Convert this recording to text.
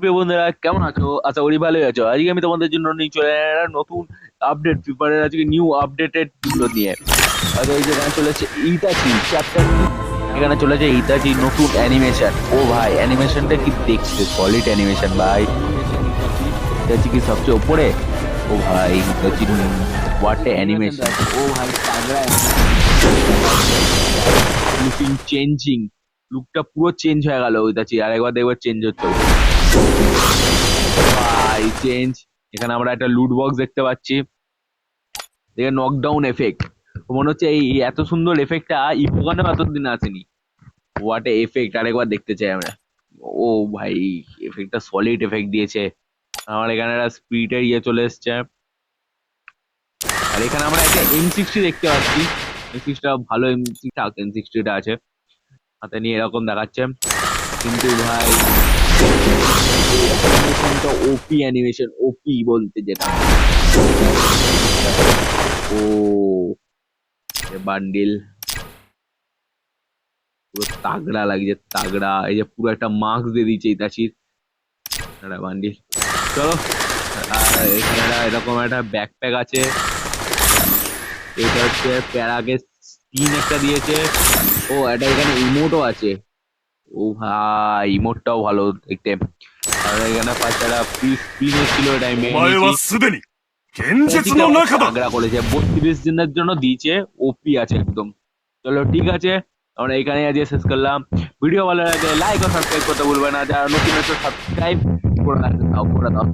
প্রিয় বন্ধুরা, কেমন আছো? আশা করি ভালোই আছো। আজকে আমি তোমাদের জন্য নিয়ে চলে এলাম একটা নতুন আপডেট, পেপারের আজকে নিউ আপডেটেড দুটো নিয়ে। আর এই যেখানে চলেছে ইতাচি চ্যাপ্টার 2। এখানে চলেছে ইতাচি নতুন অ্যানিমেশন। ও ভাই, অ্যানিমেশনটা কি দেখতে সলিড অ্যানিমেশন ভাই। ইতাচি কি সবচেয়ে ওপরে? ও ভাই, ইতাচি হোয়াট অ্যানিমেশন! ও ভাই, তাগড়া লুকিং চেঞ্জিং, লুকটা পুরো চেঞ্জ হয়ে গেল ইতাচি। আরেকবার দেখবার চেঞ্জ হচ্ছে ভাই, চেঞ্জ। এখানে আমরা একটা লুট বক্স দেখতে পাচ্ছি, দেখে নকডাউন এফেক্ট। মনে হচ্ছে এই এত সুন্দর এফেক্টটা ইভোগানেও এতদিন আসেনি। হোয়াট এ এফেক্ট, আরেকবার দেখতে চাই আমরা। ও ভাই, এফেক্টটা সলিড এফেক্ট দিয়েছে। আমার এখানে একটা স্পিডের চলে এসছে। আর এখানে আমরা একটা M60 দেখতে পাচ্ছি। M60টা ভালো, M60টা আছে হাতে নিয়ে, এরকম দেখাচ্ছে। কিন্তু ভাই, অ্যানিমেশনটা ওপি অ্যানিমেশন, ওপি বলতে যেটা। ও বান্ডিল পুরো তাগড়া লাগছে, তাগড়া। এই যে পুরো একটা মাস্ক দিয়ে দিয়েছে ইতাচির একটা বান্ডিল। চলো, আর এখানে এরকম একটা ব্যাকপ্যাক আছে। এটা হচ্ছে প্যারাগে স্কিন একটা দিয়েছে। ও, এটা এখানে ইমোটও আছে। ও ভাই, ইমোটটাও ভালো দেখতে। আর এখানে পাশে একটা স্পিন ছিল, এটা আমি お মেনে 前 নিয়েছি। はすでに現実 প্যাচিকে の আমার 中だ。 তাগড়া করেছে, 32 দিনের জন্য দিয়েছে। ওপি আছে একদম। চলো ঠিক আছে, আমরা এখানে আজকে শেষ করলাম। ভিডিও ভালো লাগে লাইক ও সাবস্ক্রাইব করতে ভুলবে না। যারা নতুন আছে সাবস্ক্রাইব করে দাও, করে দাও।